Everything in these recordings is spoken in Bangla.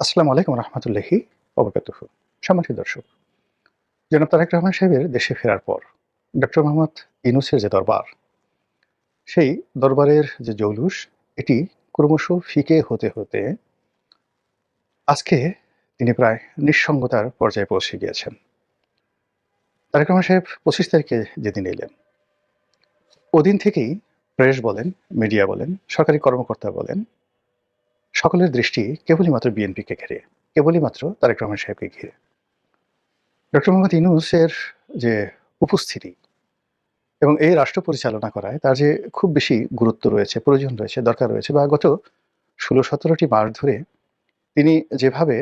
আসসালামু আলাইকুম রহমতুল্লাহি ওবরাকাতুহু। সম্মানিত দর্শক, জনাব তারেক রহমান সাহেবের দেশে ফেরার পর ডক্টর মোহাম্মদ ইউনূসের যে দরবার, সেই দরবারের যে জৌলুস, এটি ক্রমশ ফিকে হতে হতে আজকে তিনি প্রায় নিঃসঙ্গতার পর্যায়ে পৌঁছে গিয়েছেন। তারেক রহমান সাহেব ২৫ তারিখে যেদিন এলেন, ওদিন থেকেই প্রেস বলেন, মিডিয়া বলেন, সরকারি কর্মকর্তা বলেন, সকলের দৃষ্টি কেবলই মাত্র বিএনপিকে ঘিরে, কেবলই মাত্র তারেক রহমান সাহেবকে ঘিরে। ডক্টর মোহাম্মদ ইউনূসের যে উপস্থিতি এবং এই রাষ্ট্র পরিচালনা করায় তার যে খুব বেশি গুরুত্ব রয়েছে, প্রয়োজন রয়েছে, দরকার রয়েছে, বা গত ১৬-১৭টি মাস ধরে তিনি যেভাবে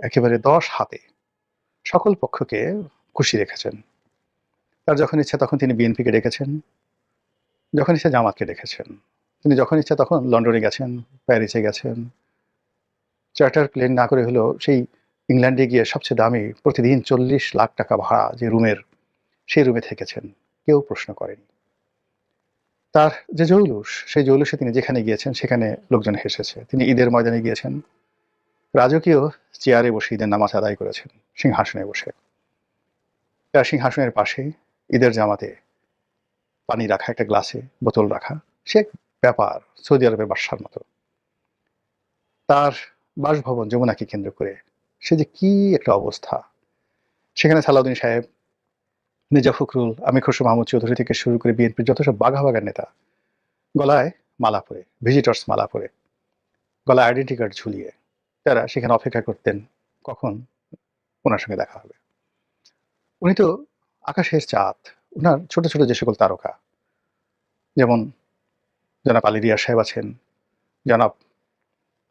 একেবারে ১০ হাতে সকল পক্ষকে খুশি রেখেছেন। তার যখন ইচ্ছা তখন তিনি বিএনপিকে ডেকেছেন, যখন ইচ্ছা জামাতকে ডেকেছেন। তিনি যখন ইচ্ছা তখন লন্ডনে গেছেন, প্যারিসে গেছেন। চার্টার প্লেন না করে হলেও সেই ইংল্যান্ডে গিয়ে সবচেয়ে দামি প্রতিদিন ৪০ লাখ টাকা ভাড়া যে রুমের, সেই রুমে থেকেছেন। কেউ প্রশ্ন করেনি। তার যে জৌলুস, সেই জৌলুসে তিনি যেখানে গিয়েছেন সেখানে লোকজন হেসেছে। তিনি ঈদের ময়দানে গিয়েছেন, রাজকীয় চেয়ারে বসে ঈদের নামাজ আদায় করেছেন, সিংহাসনে বসে। তার সিংহাসনের পাশে ঈদের জামাতে পানি রাখা, একটা গ্লাসে বোতল রাখা, সে এক ব্যাপার, সৌদি আরবের বাদশার মতো। তার বাসভবন যমুনাকে কেন্দ্র করে সে যে কি একটা অবস্থা! সেখানে সালাউদ্দিন সাহেব, মির্জা ফখরুল, আমির খসরু মাহমুদ চৌধুরী থেকে শুরু করে বিএনপির যত সব বাঘা বাঘা নেতা, গলায় মালা পরে, ভিজিটর্স মালা পরে, গলায় আইডেন্টি কার্ড ঝুলিয়ে তারা সেখানে অপেক্ষা করতেন কখন ওনার সঙ্গে দেখা হবে। উনি তো আকাশের চাঁদ। উনার ছোট ছোট যে সকল তারকা, যেমন জনাব আলী রিয়াজ সাহেব আছেন, জনাব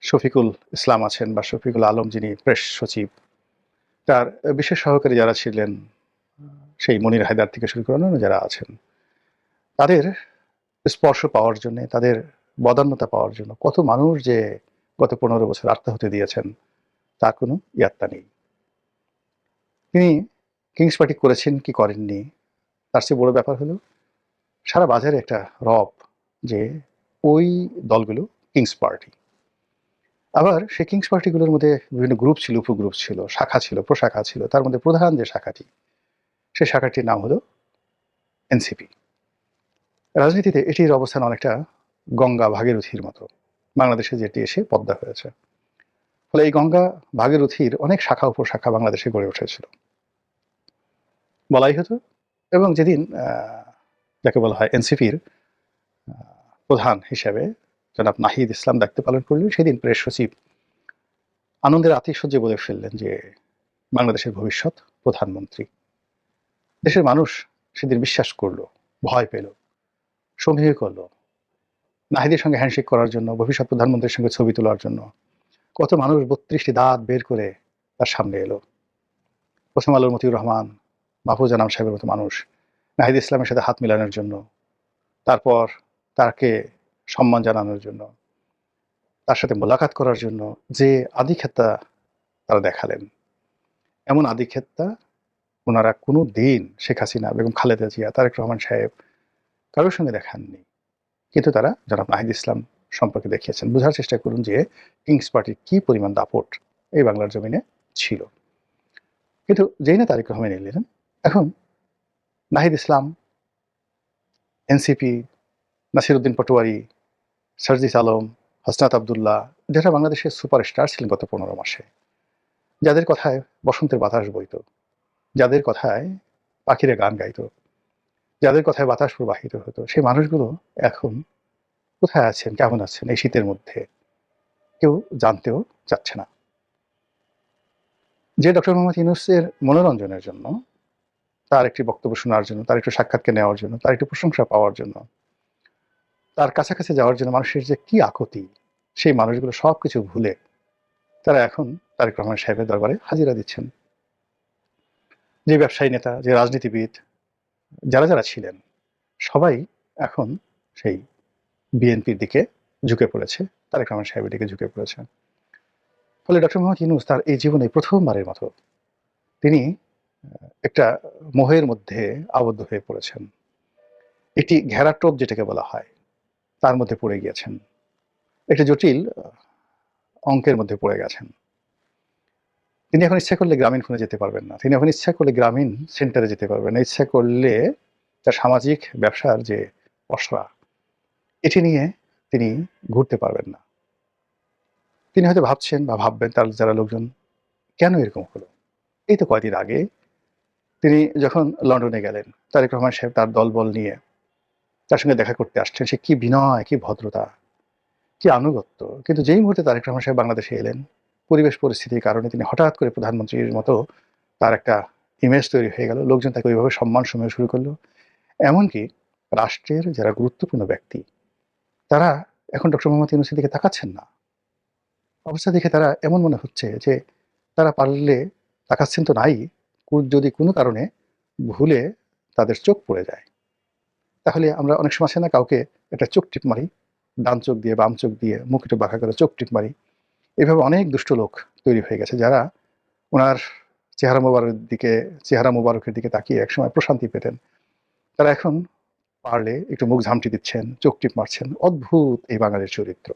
শফিকুল ইসলাম আছেন বা শফিকুল আলম, যিনি প্রেস সচিব, তার বিশেষ সহকারী যারা ছিলেন, সেই মনির হায়দার থেকে শুরু করে অন্যান্য যারা আছেন, তাদের স্পর্শ পাওয়ার জন্য, তাদের বদান্যতা পাওয়ার জন্য কত মানুষ যে গত ১৫ বছর আত্মাহুতি দিয়েছেন তার কোনো ইয়াত্তা নেই। তিনি কিংস পার্টি করেছেন কি করেননি, তার চেয়ে বড় ব্যাপার হলো সারা বাজারে একটা রব যে ওই দলগুলো কিংস পার্টি। আবার সেই কিংস পার্টিগুলোর মধ্যে বিভিন্ন গ্রুপ ছিল, উপগ্রুপ ছিল, শাখা ছিল, প্রশাখা ছিল। তার মধ্যে প্রধান যে শাখাটি, সেই শাখাটির নাম হলো এনসিপি। রাজনীতিতে এটির অবস্থান অনেকটা গঙ্গা ভাগীরথীর মতো, বাংলাদেশে যেটি এসে পদ্মা হয়েছে। ফলে এই গঙ্গা ভাগীরথীর অনেক শাখা উপশাখা বাংলাদেশে গড়ে উঠেছিল বলাই হতো। এবং যেদিন যাকে বলা হয় এনসিপির প্রধান হিসেবে জনাব নাহিদ ইসলাম দায়িত্ব পালন করলেন, সেদিন প্রেস সচিব আনন্দের আতিশয্যে বলে ফেললেন যে বাংলাদেশের ভবিষ্যৎ প্রধানমন্ত্রী। দেশের মানুষ সেদিন বিশ্বাস করলো, ভয় পেল, সমীহ করলো। নাহিদের সঙ্গে হ্যান্ডশেক করার জন্য, ভবিষ্যৎ প্রধানমন্ত্রীর সঙ্গে ছবি তোলার জন্য কত মানুষ ৩২টি দাঁত বের করে তার সামনে এলো। প্রথম আলোর মতিউর রহমান, মাহফুজ আনাম সাহেবের মতো মানুষ নাহিদ ইসলামের সাথে হাত মিলানোর জন্য, তারপর তাকে সম্মান জানানোর জন্য, তার সাথে মোলাকাত করার জন্য যে আধিক্ষেতা তারা দেখালেন, এমন আধিক্ষেতা ওনারা কোনো দিন শেখ হাসিনা, বেগম খালেদা জিয়া, তারেক রহমান সাহেব কারোর সঙ্গে দেখাননি। কিন্তু তারা জনাব নাহিদ ইসলাম সম্পর্কে দেখিয়েছেন। বোঝার চেষ্টা করুন যে কিংস পার্টির কি পরিমাণ দাপট এই বাংলার জমিনে ছিল। কিন্তু যেই না তারেক রহমান এলেন, এখন নাহিদ ইসলাম, এনসিপি, নাসিরউদ্দিন পাটোয়ারি, সার্জিস আলম, হাসনাত আবদুল্লাহ, যারা বাংলাদেশের সুপারস্টার ছিলেন গত ১৫ মাসে, যাদের কথায় বসন্তের বাতাস বইত, যাদের কথায় পাখিরা গান গাইত, যাদের কথায় বাতাস প্রবাহিত হতো, সেই মানুষগুলো এখন কোথায় আছেন, কেমন আছেন এই শীতের মধ্যে কেউ জানতেও চাচ্ছে না। যে ডক্টর মোহাম্মদ ইউনূসের মনোরঞ্জনের জন্য, তার একটি বক্তব্য শোনার জন্য, তার একটু সাক্ষাৎকে নেওয়ার জন্য, তার একটু প্রশংসা পাওয়ার জন্য, তার কাছাকাছি যাওয়ার জন্য মানুষের যে কি আকুতি, সেই মানুষগুলো সবকিছু ভুলে তারা এখন তারেক রহমান সাহেবের দরবারে হাজিরা দিচ্ছেন। যে ব্যবসায়ী নেতা, যে রাজনীতিবিদ, যারা যারা ছিলেন, সবাই এখন সেই বিএনপির দিকে ঝুঁকে পড়েছে, তারেক রহমান সাহেবের দিকে ঝুঁকে পড়েছে। ফলে ডক্টর মোহাম্মদ ইউনূস তার এই জীবনে প্রথমবারের মতো তিনি একটা মোহের মধ্যে আবদ্ধ হয়ে পড়েছেন। একটি ঘেরাটোপ যেটাকে বলা হয়, তার মধ্যে পড়ে গিয়েছেন। একটি জটিল অঙ্কের মধ্যে পড়ে গেছেন। তিনি এখন ইচ্ছা করলে গ্রামীণ ফোনে যেতে পারবেন না, তিনি এখন ইচ্ছা করলে গ্রামীণ সেন্টারে যেতে পারবেন না, ইচ্ছা করলে তার সামাজিক ব্যবসার যে পসরা এটি নিয়ে তিনি ঘুরতে পারবেন না। তিনি হয়তো ভাবছেন বা ভাববেন তার যারা লোকজন, কেন এরকম হলো? এই তো কয়দিন আগে তিনি যখন লন্ডনে গেলেন, তারেক রহমান সাহেব তার দলবল নিয়ে তার সঙ্গে দেখা করতে আসছেন, সে কি বিনয়, কি ভদ্রতা, কি আনুগত্য। কিন্তু যেই মুহূর্তে তারেক রহমান সাহেব বাংলাদেশে এলেন, পরিবেশ পরিস্থিতির কারণে তিনি হঠাৎ করে প্রধানমন্ত্রীর মতো তার একটা ইমেজ তৈরি হয়ে গেল, লোকজন তাকে ওইভাবে সম্মান সময় শুরু করলো। এমনকি রাষ্ট্রের যারা গুরুত্বপূর্ণ ব্যক্তি, তারা এখন ডক্টর মোহাম্মদ ইউনূসের দিকে তাকাচ্ছেন না। অবস্থা দেখে তারা এমন মনে হচ্ছে যে তারা পারলে তাকাচ্ছেন তো নাই, যদি কোনো কারণে ভুলে তাদের চোখ পড়ে যায়, তাহলে আমরা অনেক সময় আছে না, কাউকে একটা চোখ টিপ মারি, ডান চোখ দিয়ে বাম চোখ দিয়ে মুখ একটু বাঁকা করে চোখ টিপ মারি। এভাবে অনেক দুষ্ট লোক তৈরি হয়ে গেছে, যারা ওনার চেহারা মোবারকের দিকে তাকিয়ে একসময় প্রশান্তি পেতেন, তারা এখন পারলে একটু মুখ ঝামটি দিচ্ছেন, চোখ টিপ মারছেন। অদ্ভুত এই বাঙালির চরিত্র।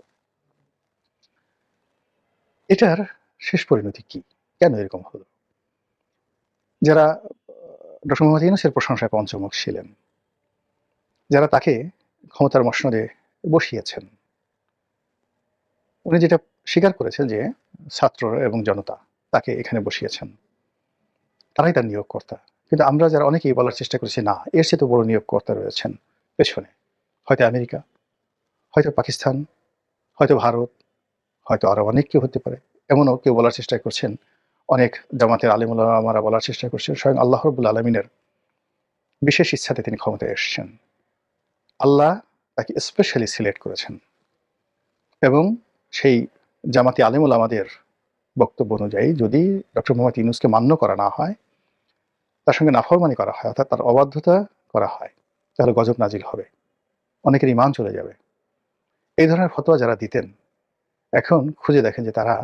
এটার শেষ পরিণতি কি? কেন এরকম হলো? যারা ডক্টর মোহাম্মদ ইউনূসের প্রশংসায় পঞ্চমুখ ছিলেন, যারা তাকে ক্ষমতার মসনদে বসিয়েছেন, উনি যেটা স্বীকার করেছেন যে ছাত্র এবং জনতা তাকে এখানে বসিয়েছেন, তারাই তার নিয়োগকর্তা। কিন্তু আমরা যারা অনেকেই বলার চেষ্টা করেছি, না, এর চেয়ে তো বড় নিয়োগকর্তা রয়েছেন পেছনে। হয়তো আমেরিকা, হয়তো পাকিস্তান, হয়তো ভারত, হয়তো আরো অনেক কেউ হতে পারে। এমনও কেউ বলার চেষ্টা করছেন, অনেক জামাতের আলেম ওলামারা বলার চেষ্টা করছেন, স্বয়ং আল্লাহ রাব্বুল আলামিনের বিশেষ ইচ্ছাতে তিনি ক্ষমতায় এসেছেন। আল্লাহ তাকে স্পেশালি সিলেক্ট করেছেন এবং সেই জামাতি আলেম ওলামাদের বক্তব্য অনুযায়ী যদি ডক্টর মোহাম্মদ ইউনূসকে মান্য করা না হয়, তার সঙ্গে নাফরমানি করা হয়, অর্থাৎ তার অবাধ্যতা করা হয়, তাহলে গজব নাজিল হবে, অনেকের ঈমান চলে যাবে। এই ধরনের ফতোয়া যারা দিতেন, এখন খুঁজে দেখেন যে তারা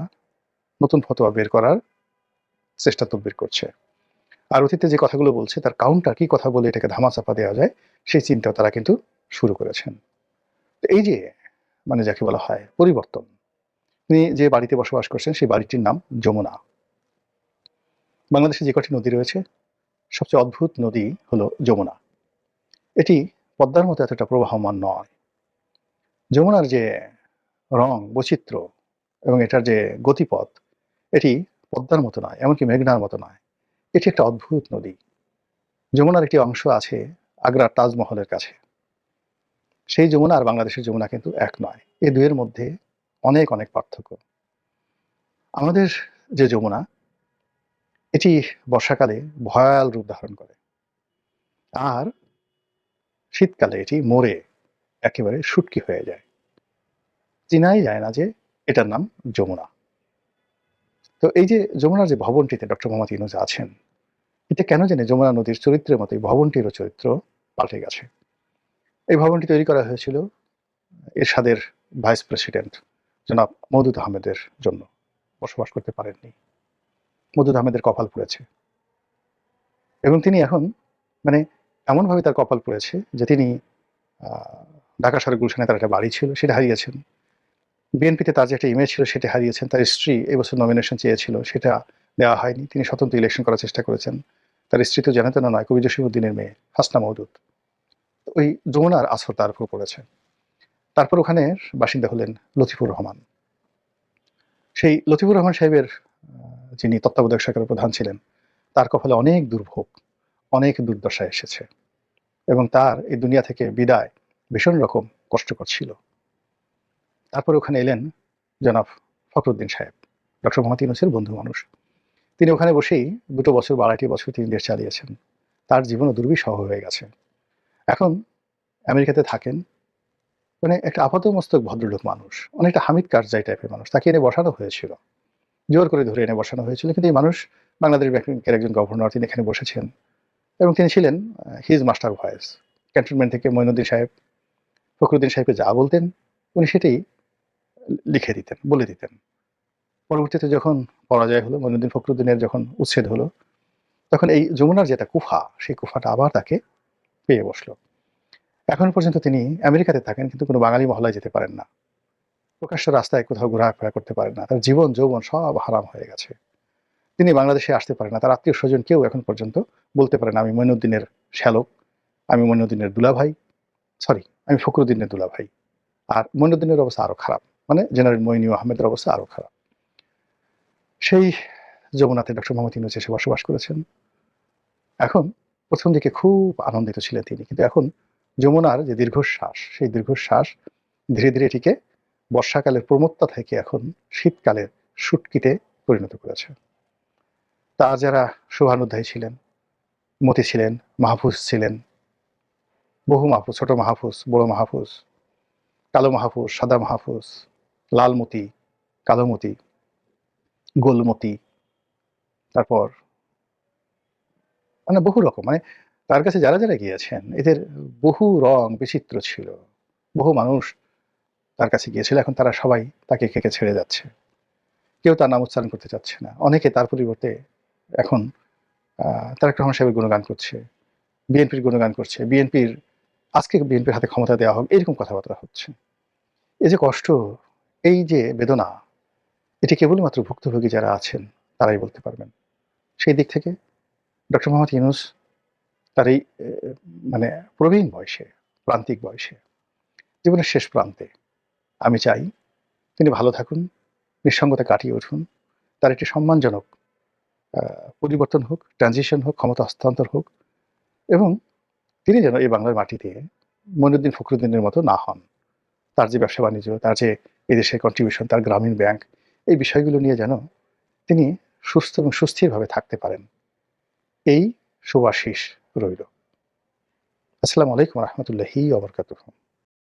নতুন ফতোয়া বের করার চেষ্টা তদবির করছে। আর অতীতে যে কথাগুলো বলছে তার কাউন্টার কি কথা বলে এটাকে ধামাচাপা দেওয়া যায়, সেই চিন্তাও তারা কিন্তু শুরু করেছেন। তো এই যে মানে যাকে বলা হয় পরিবর্তন, তিনি যে বাড়িতে বসবাস করছেন সেই বাড়িটির নাম যমুনা। বাংলাদেশে যে কটি নদী রয়েছে, সবচেয়ে অদ্ভুত নদী হলো যমুনা। এটি পদ্মার মতো এতটা প্রবাহমান নয়। যমুনার যে রং বৈচিত্র্য এবং এটার যে গতিপথ, এটি পদ্মার মতো নয়, এমনকি মেঘনার মতো নয়। এটি একটা অদ্ভুত নদী। যমুনার একটি অংশ আছে আগ্রার তাজমহলের কাছে। সেই যমুনা আর বাংলাদেশের যমুনা কিন্তু এক নয়, এই দুয়ের মধ্যে অনেক অনেক পার্থক্য। আমাদের যে যমুনা, এটি বর্ষাকালে ভয়াল রূপ ধারণ করে, আর শীতকালে এটি মরে একেবারে শুটকি হয়ে যায়, চেনাই যায় না যে এটার নাম যমুনা। তো এই যে যমুনার যে ভবনটিতে ডক্টর মোহাম্মদ ইউনূস আছেন, এটা কেন জানি যমুনা নদীর চরিত্রের মতো এই ভবনটিরও চরিত্র পাল্টে গেছে। এই ভবনটি তৈরি করা হয়েছিল এরশাদের ভাইস প্রেসিডেন্ট জনাব মওদুদ আহমেদের জন্য। বসবাস করতে পারেননি, মওদুদ আহমেদের কপাল পুড়েছে এবং তিনি এখন মানে এমনভাবে তার কপাল পুড়েছে যে তিনি ঢাকা শহরের গুলশানে তার একটা বাড়ি ছিল, সেটা হারিয়েছেন। বিএনপিতে তার যে একটা ইমেজ ছিল সেটা হারিয়েছেন। তার স্ত্রী এবছর নমিনেশন চেয়েছিল, সেটা দেওয়া হয়নি। তিনি স্বতন্ত্র ইলেকশন করার চেষ্টা করেছেন। তার স্ত্রী তো জানেন না নয়, কবি জসিমউদ্দিনের মেয়ে হাসনা মওদুদ। ওই যমুনার আসর তার উপর পড়েছে। তারপর ওখানের বাসিন্দা হলেন লতিফুর রহমান। সেই লতিফুর রহমান সাহেবের যিনি তত্ত্বাবধায়ক সরকারের প্রধান ছিলেন, তার কপালে অনেক দুর্ভোগ, অনেক দুর্দশা এসেছে এবং তার এই দুনিয়া থেকে বিদায় ভীষণ রকম কষ্টকর ছিল। তারপরে ওখানে এলেন জনাব ফখরুদ্দিন সাহেব, ডক্টর মোহাম্মদ ইউনূসের বন্ধু মানুষ। তিনি ওখানে বসেই ২ বছর বা ২.৫ বছর তিনি দেশ চালিয়েছেন। তার জীবনও দুর্বিষহ হয়ে গেছে। এখন আমেরিকাতে থাকেন, মানে একটা আপাতমস্তক ভদ্রলোক মানুষ, অনেকটা হামিদ কারজাই টাইপের মানুষ। তাকে এনে বসানো হয়েছিল, জোর করে ধরে এনে বসানো হয়েছিল। কিন্তু এই মানুষ বাংলাদেশ ব্যাংকের একজন গভর্নর, তিনি এখানে বসেছেন এবং তিনি ছিলেন হিজ মাস্টার ভয়েস। ক্যান্টনমেন্ট থেকে মঈনুদ্দিন সাহেব, ফখরুদ্দিন সাহেবকে যা বলতেন উনি সেটাই লিখে দিতেন, বলে দিতেন। পরবর্তীতে যখন পরাজয় হলো, মঈনুদ্দিন ফখরুদ্দিনের যখন উচ্ছেদ হলো, তখন এই যমুনার যে একটা কুফা, সেই কুফাটা আবার তাকে পেয়ে বসলো। এখন পর্যন্ত তিনি আমেরিকাতে থাকেন, কিন্তু কোনো বাঙালি মহল্লায় যেতে পারেন না, প্রকাশ্য রাস্তায় কোথাও ঘোরাফেরা করতে পারেন না। তার জীবন যৌবন সব হারাম হয়ে গেছে। তিনি বাংলাদেশে আসতে পারেন না, তার আত্মীয় স্বজন কেউ এখন পর্যন্ত বলতে পারে না আমি মঈনুদ্দিনের শ্যালক, আমি মঈনুদ্দিনের দুলাভাই, সরি আমি ফখরুদ্দিনের দুলাভাই। আর মঈনুদ্দিনের অবস্থা আরো খারাপ, মানে জেনারেল মঈনু আহমেদের অবস্থা আরো খারাপ। সেই যমুনাতে ডক্টর মোহাম্মদ ইউনূস এসে বসবাস করেছেন। এখন প্রথম দিকে খুব আনন্দিত ছিলেন তিনি, কিন্তু এখন যমুনার যে দীর্ঘশ্বাস, সেই দীর্ঘশ্বাস ধীরে ধীরে এটিকে বর্ষাকালের প্রমত্তা থেকে এখন শীতকালের শুটকিতে পরিণত করেছে। তার যারা শুভানুধ্যায়ী ছিলেন, মতি ছিলেন, মাহফুজ ছিলেন, বহু মাহফুজ, ছোট মাহফুজ, বড় মাহফুজ, কালো মাহফুজ, সাদা মাহফুজ, লাল মতি, কালো মতি, গোলমতি, তারপর মানে বহু রকম, মানে তার কাছে যারা যারা গিয়েছেন এদের বহু রং বিচিত্র ছিল, বহু মানুষ তার কাছে গিয়েছিল। এখন তারা সবাই তাকে খেকে ছেড়ে যাচ্ছে, কেউ তার নাম উচ্চারণ করতে চাচ্ছে না। অনেকে তার পরিবর্তে এখন তারেক রহমান সাহেবের গুণগান করছে, বিএনপির গুণগান করছে, বিএনপির আজকে বিএনপির হাতে ক্ষমতা দেওয়া হোক, এরকম কথাবার্তা হচ্ছে। এই যে কষ্ট, এই যে বেদনা, এটি কেবলমাত্র ভুক্তভোগী যারা আছেন তারাই বলতে পারবেন। সেই দিক থেকে ডক্টর মোহাম্মদ ইউনূস তার এই মানে প্রবীণ বয়সে, প্রান্তিক বয়সে, জীবনের শেষ প্রান্তে, আমি চাই তিনি ভালো থাকুন, নিঃসঙ্গতা কাটিয়ে উঠুন, তার একটি সম্মানজনক পরিবর্তন হোক, ট্রানজিশন হোক, ক্ষমতা হস্তান্তর হোক, এবং তিনি যেন এই বাংলার মাটিতে মঈনুদ্দিন ফখরুদ্দিনের মতো না হন। তার যে ব্যবসা বাণিজ্য, তার যে এদেশের কন্ট্রিবিউশন, তার গ্রামীণ ব্যাংক, এই বিষয়গুলো নিয়ে যেন তিনি সুস্থ এবং সুস্থিরভাবে থাকতে পারেন, এই শুভাশিস রইল। আসসালামু আলাইকুম রহমতুল্লাহি ওয়া বারাকাতুহু।